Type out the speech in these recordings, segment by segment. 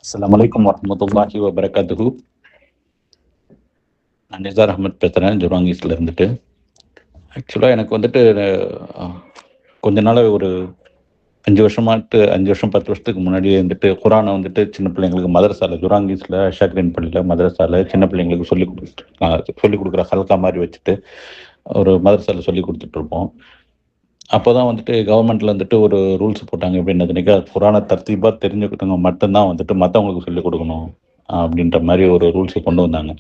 அஸ்ஸலாமு அலைக்கும் வரஹ்மத்துல்லாஹி வபரகாத்துஹு. நான் நிசார் அஹமத் பேசுகிறேன், ஜுராங்கீஸில் இருந்துட்டு. ஆக்சுவலாக எனக்கு வந்துட்டு அஹ், கொஞ்ச நாள் ஒரு 5 வருஷமாட்டு 5 வருஷம் 10 வருஷத்துக்கு முன்னாடியே வந்துட்டு குரானை வந்துட்டு சின்ன பிள்ளைங்களுக்கு மதரசால ஜுராங்கீஸில் ஷாக்ரின் பள்ளியில் மதரசால சின்ன பிள்ளைங்களுக்கு சொல்லிக் கொடுக்குற ஹல்கா மாதிரி வச்சுட்டு ஒரு மதரசால சொல்லி கொடுத்துட்டு இருப்போம். அப்போ தான் வந்துட்டு கவர்மெண்ட்ல வந்துட்டு ஒரு ரூல்ஸ் போட்டாங்க. எப்படின்னதுனாக்கா குரானை தர்த்தீபாக தெரிஞ்சுக்கிட்டவங்க மட்டும்தான் வந்துட்டு மற்றவங்களுக்கு சொல்லிக் கொடுக்கணும் அப்படின்ற மாதிரி ஒரு ரூல்ஸை கொண்டு வந்தாங்க.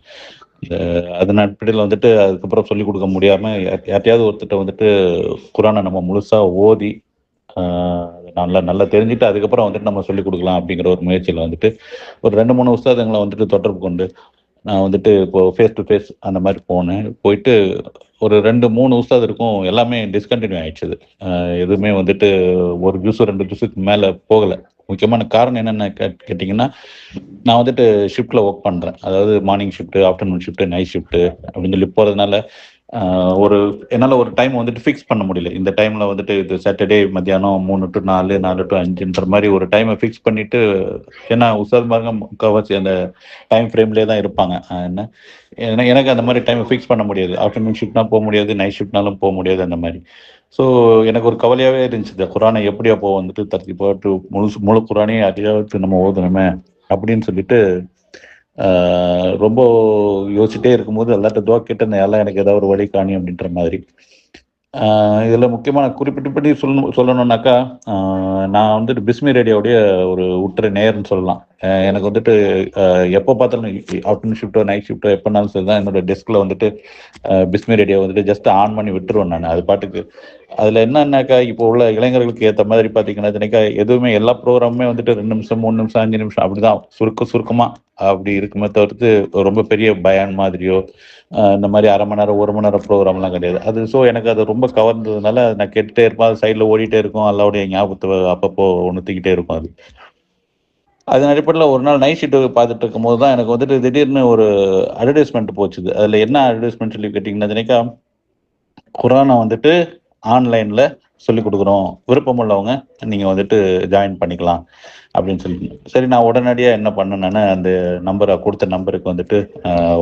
இந்த அதன் அடிப்படையில் வந்துட்டு அதுக்கப்புறம் சொல்லிக் கொடுக்க முடியாமல் யார்ட்டையாவது ஒருத்தட்ட வந்துட்டு குரானை நம்ம முழுசாக ஓதி அதை நல்லா நல்லா தெரிஞ்சுட்டு அதுக்கப்புறம் வந்துட்டு நம்ம சொல்லிக் கொடுக்கலாம் அப்படிங்கிற ஒரு முயற்சியில் வந்துட்டு ஒரு 2-3 உஸ்தாதுங்களை வந்துட்டு தொடர்பு கொண்டு நான் வந்துட்டு இப்போ ஃபேஸ் டு ஃபேஸ் அந்த மாதிரி போனேன். போயிட்டு ஒரு 2-3 உஸ்தாது இருக்கும், எல்லாமே டிஸ்கண்டினியூ ஆயிடுச்சு. எதுவுமே வந்துட்டு ஒரு ஜூஸ் 2 ஜூஸுக்கு மேலே போகலை. முக்கியமான காரணம் என்னென்ன கேட்டிங்கன்னா, நான் வந்துட்டு ஷிஃப்ட்டில் ஒர்க் பண்ணுறேன். அதாவது morning shift, afternoon shift, night shift அப்படின்னு சொல்லி போகிறதுனால ஒரு என்னால் ஒரு டைம் வந்துட்டு ஃபிக்ஸ் பண்ண முடியல. இந்த டைமில் வந்துட்டு இது சாட்டர்டே மத்தியானம் 3 to 4, 4 to 5ன்ற மாதிரி ஒரு டைமை ஃபிக்ஸ் பண்ணிவிட்டு, ஏன்னா உஸ்தாத் பாருங்க முக்கால்வாசி அந்த டைம் ஃப்ரேம்லேயே தான் இருப்பாங்க. என்ன ஏன்னா எனக்கு அந்த மாதிரி டைமை ஃபிக்ஸ் பண்ண முடியாது. ஆஃப்டர்நூன் ஷிஃப்ட்னா போக முடியாது, நைட் ஷிஃப்ட்னாலும் போக முடியாது அந்த மாதிரி. ஸோ எனக்கு ஒரு கவலையாகவே இருந்துச்சு, இந்த குரானை எப்படி அப்போ வந்துட்டு தர்த்தி போட்டு முழு குரானையும் அதிகாரத்து நம்ம ஓதணுமே அப்படின்னு சொல்லிட்டு ரொம்ப யோசிச்சுட்டே இருக்கும்போது எல்லாட்ட துவா கேட்டு எல்லாம் எனக்கு ஏதாவது ஒரு வழி காணி அப்படின்ற மாதிரி. இதில் முக்கியமாக குறிப்பிட்டு சொல்லணும்னாக்கா, நான் வந்துட்டு பிஸ்மி ரேடியோடைய ஒரு உற்ற நேயர்னு சொல்லலாம். எனக்கு வந்துட்டு எப்போ பார்த்தாலும் ஆஃப்டர்நூன் ஷிஃப்ட்டோ நைட் ஷிஃப்ட்டோ எப்போனாலும் சரி தான் என்னோட டெஸ்கில் வந்துட்டு பிஸ்மி ரேடியோ வந்துட்டு ஜஸ்ட் ஆன் பண்ணி விட்டுருவேன் நான் அது பாட்டுக்கு. அதில் என்னன்னாக்கா, இப்போ உள்ள இளைஞர்களுக்கு ஏற்ற மாதிரி பார்த்தீங்கன்னா எதுவுமே எல்லா ப்ரோக்ராமுமே வந்துட்டு 2 நிமிஷம் 3 நிமிஷம் 5 நிமிஷம் அப்படிதான் சுருக்கமாக அப்படி இருக்குமே தவிர்த்து ரொம்ப பெரிய பயான் மாதிரியோ இந்த மாதிரி அரை மணி நேரம் 1 மணி நேரம் ப்ரோக்ராம்லாம் கிடையாது அது. ஸோ எனக்கு அது ரொம்ப கவர்ந்ததுனால நான் கேட்டுட்டே இருப்பேன். அது சைடில் ஓடிட்டே இருக்கும், அல்லாவுடைய ஞாபகத்தை அப்பப்போ உணர்த்திக்கிட்டே இருக்கும் அது. அதன் அடிப்படையில் ஒரு நாள் நைட் ஷீட்டு பார்த்துட்டு இருக்கும்போது தான் எனக்கு வந்துட்டு திடீர்னு ஒரு அட்வர்டைஸ்மெண்ட் போச்சுது. அதில் என்ன அட்வர்டைஸ்மெண்ட் சொல்லி கேட்டிங்கன்னா, குரானை வந்துட்டு ஆன்லைனில் சொல்லிக் கொடுக்குறோம், விருப்பம் உள்ளவங்க நீங்கள் வந்துட்டு ஜாயின் பண்ணிக்கலாம் அப்படின்னு சொல்லி. சரி, நான் உடனடியாக என்ன பண்ணேன்னா, அந்த கொடுத்த நம்பருக்கு வந்துட்டு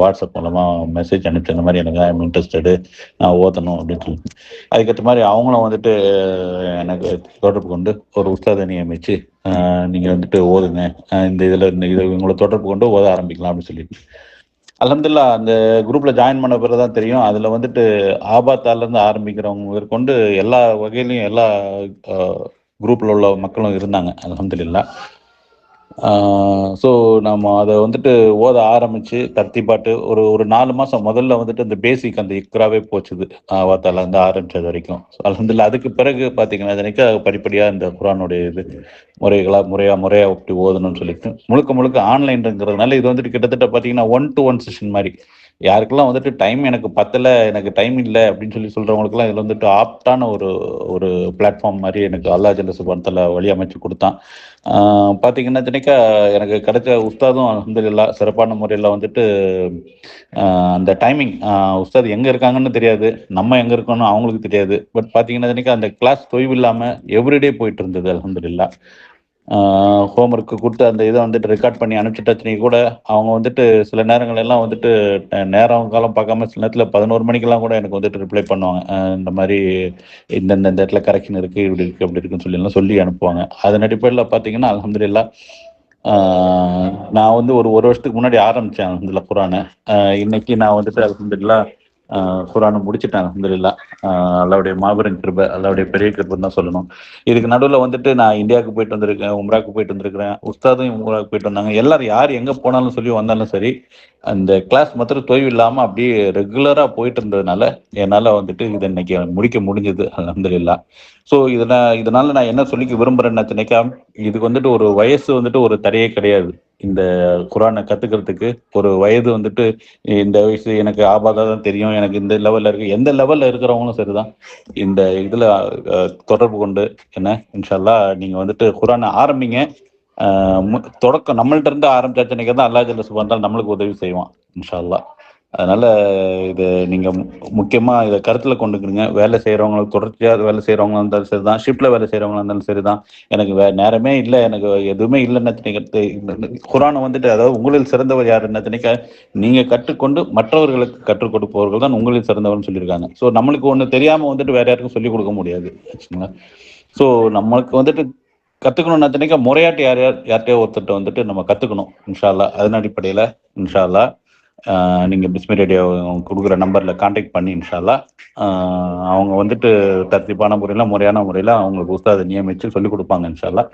வாட்ஸ்அப் மூலமாக மெசேஜ் அனுப்பிச்சு, இந்த மாதிரி எனக்கு ஐம் இன்ட்ரெஸ்டடு, நான் ஓதணும் அப்படின்னு சொல்லி. அதுக்கேற்ற மாதிரி அவங்களும் வந்துட்டு எனக்கு தொடர்பு கொண்டு ஒரு உஸ்தாதை நியமிச்சு, நீங்கள் வந்துட்டு ஓதுங்க, இந்த இதில் உங்களை தொடர்பு கொண்டு ஓத ஆரம்பிக்கலாம் அப்படின்னு சொல்லிட்டு. அல்ஹம்துலில்லாஹ் அந்த குரூப்ல ஜாயின் பண்ண பிறகு தான் தெரியும், அதுல வந்துட்டு ஆபாத்தால இருந்து ஆரம்பிக்கிறவங்க மேற்கொண்டு எல்லா வகையிலையும் எல்லா குரூப்ல உள்ள மக்களும் இருந்தாங்க. அல்ஹம்துலில்லாஹ். ஸோ நம்ம அதை வந்துட்டு ஓத ஆரம்பிச்சு தர்த்திபாட்டு ஒரு ஒரு 4 மாசம் முதல்ல வந்துட்டு இந்த பேசிக் அந்த இக்ராவே போச்சுது, ஆபாத்தால இருந்து ஆரம்பிச்சது வரைக்கும். அல்ஹம்துலில்லாஹ். அதுக்கு பிறகு பார்த்தீங்கன்னா படிப்படியா இந்த குரானுடைய இது முறையா அப்படி ஓதணும்னு சொல்லிட்டு முழுக்க முழுக்க ஆன்லைன்ங்கிறதுனால இது வந்துட்டு கிட்டத்தட்ட பார்த்தீங்கன்னா 1-to-1 செஷன் மாதிரி. யாருக்கெல்லாம் வந்துட்டு டைம் எனக்கு பத்தல, எனக்கு டைம் இல்லை அப்படின்னு சொல்றவங்களுக்குலாம் இதுல வந்துட்டு ஆப்டான ஒரு ஒரு பிளாட்ஃபார்ம் மாதிரி எனக்கு அல்லாஹ் ஜல்ல சுப்ஹானஹு வழி அமைச்சு கொடுத்தான். பார்த்தீங்கன்னா எனக்கு கிடைச்ச உஸ்தாதும் அல்ஹம்துலில்லாஹ் சிறப்பான முறையில் வந்துட்டு அந்த டைமிங், உஸ்தாத் எங்கே இருக்காங்கன்னு தெரியாது, நம்ம எங்கே இருக்கோன்னு அவங்களுக்கு தெரியாது. பட் பார்த்தீங்கன்னா அந்த கிளாஸ் தொய்வு இல்லாமல் எவ்ரிடே போயிட்டு இருந்தது அல்ஹம்துலில்லாஹ். ஹோம்ஒர்க்கு கொடுத்து அந்த இதை வந்துட்டு ரெக்கார்ட் பண்ணி அனுப்பிச்சிட்டாச்சுனே கூட அவங்க வந்துட்டு சில நேரங்கள் எல்லாம் வந்துட்டு நேரம் காலம் பார்க்காம சில நேரத்தில் 11 மணிக்கெல்லாம் கூட எனக்கு வந்துட்டு ரிப்ளை பண்ணுவாங்க. இந்த மாதிரி இந்த இடத்துல கரெக்ஷன் இருக்குது, இப்படி இருக்குது, அப்படி இருக்குன்னு சொல்லி அனுப்புவாங்க. அதன் அடிப்படையில் பார்த்தீங்கன்னா அல்ஹம்துலில்லாஹ் நான் வந்து ஒரு வருஷத்துக்கு முன்னாடி ஆரம்பித்தேன் அல்ஹம்துலில்லாஹ் குரானை. இன்னைக்கு நான் வந்துட்டு அல்ஹம்துலில்லாஹ் குரானை முடிச்சுட்டேன் அல்ஹம்துலில்லாஹ். அல்லாவுடைய மாபெரும் கிருபை, அல்லாவுடைய பெரிய கிருபைன்னு தான் சொல்லணும். இதுக்கு நடுவில் வந்துட்டு நான் இந்தியாவுக்கு போயிட்டு வந்திருக்கேன், உம்ராவுக்கு போயிட்டு வந்திருக்கிறேன், உஸ்தாதும் உம்ராவுக்கு போயிட்டு வந்தாங்க. எல்லாரும் யார் எங்கே போனாலும் சொல்லி வந்தாலும் சரி, அந்த கிளாஸ் மாத்திரம் தொய்வு இல்லாமல் அப்படியே ரெகுலராக போயிட்டு இருந்ததுனால என்னால் வந்துட்டு இதை இன்னைக்கு முடிக்க முடிஞ்சது அல்ஹம்துலில்லாஹ். ஸோ இதனால நான் என்ன சொல்லிக்க விரும்புகிறேன்னாச்சுனாக்கா, இதுக்கு வந்துட்டு ஒரு வயசு வந்துட்டு ஒரு தடையே கிடையாது. இந்த குரானை கற்றுக்கிறதுக்கு ஒரு வயது வந்துட்டு இந்த வயசு எனக்கு ஆபாதாக தான் தெரியும், எனக்கு இந்த லெவலில் இருக்குது, எந்த லெவலில் இருக்கிறவங்களும் சரிதான், இந்த இதில் தொடர்பு கொண்டு என்ன இன்ஷா அல்லாஹ் நீங்கள் வந்துட்டு குரானை ஆரம்பிங்க. தொடக்கம் நம்மள்ட்ட இருந்து ஆரம்பிச்சாச்சுனாக்கா தான் அல்லாஹ் ஜல்ல சுப்ஹானஹு நம்மளுக்கு உதவி செய்வான் இன்ஷா அல்லாஹ். அதனால இது நீங்க முக்கியமா இதை கருத்துல கொண்டுக்கிறீங்க. வேலை செய்யறவங்களுக்கு தொடர்ச்சியா வேலை செய்யறவங்களா இருந்தாலும் சரிதான், ஷிப்ட்ல வேலை செய்யறவங்களா இருந்தாலும் சரிதான். எனக்கு நேரமே இல்லை, எனக்கு எதுவுமே இல்லைன்னு குரானை வந்துட்டு, அதாவது உங்களில் சிறந்தவர் யார் என்ன நீங்க கற்றுக்கொண்டு மற்றவர்களுக்கு கற்றுக் கொடுப்பவர்கள் தான் உங்களில் சிறந்தவர்னு சொல்லியிருக்காங்க. ஸோ நம்மளுக்கு ஒண்ணு தெரியாம வந்துட்டு வேற யாருக்கும் சொல்லிக் கொடுக்க முடியாது. ஆச்சுங்களா? ஸோ நம்மளுக்கு வந்துட்டு கத்துக்கணும்னு முறையாட்டு யார்கிட்டயோ ஒருத்தர்கிட்ட வந்துட்டு நம்ம கத்துக்கணும். இன்ஷா அல்லாஹ். அதன் அடிப்படையில இன்ஷா அல்லாஹ் நீங்க பிஸ்மி ரேடியோ கொடுக்குற நம்பர்ல கான்டாக்ட் பண்ணி இன்ஷா அல்லாஹ் அவங்க வந்துட்டு தர்த்திப்பான முறையில, முறையான முறையில அவங்களுக்கு உஸ்தாதை நியமிச்சு சொல்லிக் கொடுப்பாங்க இன்ஷா அல்லாஹ்.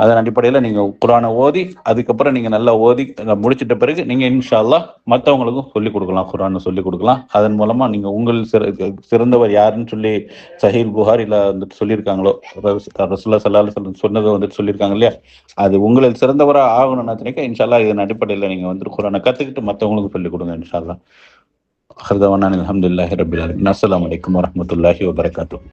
அதன் அடிப்படையில் நீங்கள் குரானை ஓதி அதுக்கப்புறம் நீங்கள் நல்லா ஓதி முடிச்சிட்ட பிறகு நீங்கள் இன்ஷா அல்லாஹ் மற்றவங்களுக்கும் சொல்லிக் கொடுக்கலாம், குரானை சொல்லிக் கொடுக்கலாம். அதன் மூலமா நீங்கள் உங்கள் சிறந்தவர் யாருன்னு சொல்லி சஹீல் புகாரில வந்துட்டு சொல்லியிருக்காங்களோ, ரசூலுல்லாஹி ஸல்லல்லாஹு அலைஹி வஸல்லம் சொன்னதை வந்துட்டு சொல்லியிருக்காங்க இல்லையா, அது உங்களில் சிறந்தவராக ஆகணும்னு இன்ஷா அல்லாஹ் இதன் அடிப்படையில் நீங்கள் வந்துட்டு குரானை கற்றுக்கிட்டு மற்றவங்களுக்கும் சொல்லிக் கொடுங்க இன்ஷா அல்லாஹ். அல்ஹம்துலில்லாஹி ரப்பில் ஆலமீன். அஸ்ஸலாமு அலைக்கும் வரஹ்மத்துல்லாஹி வபரகாத்துஹு.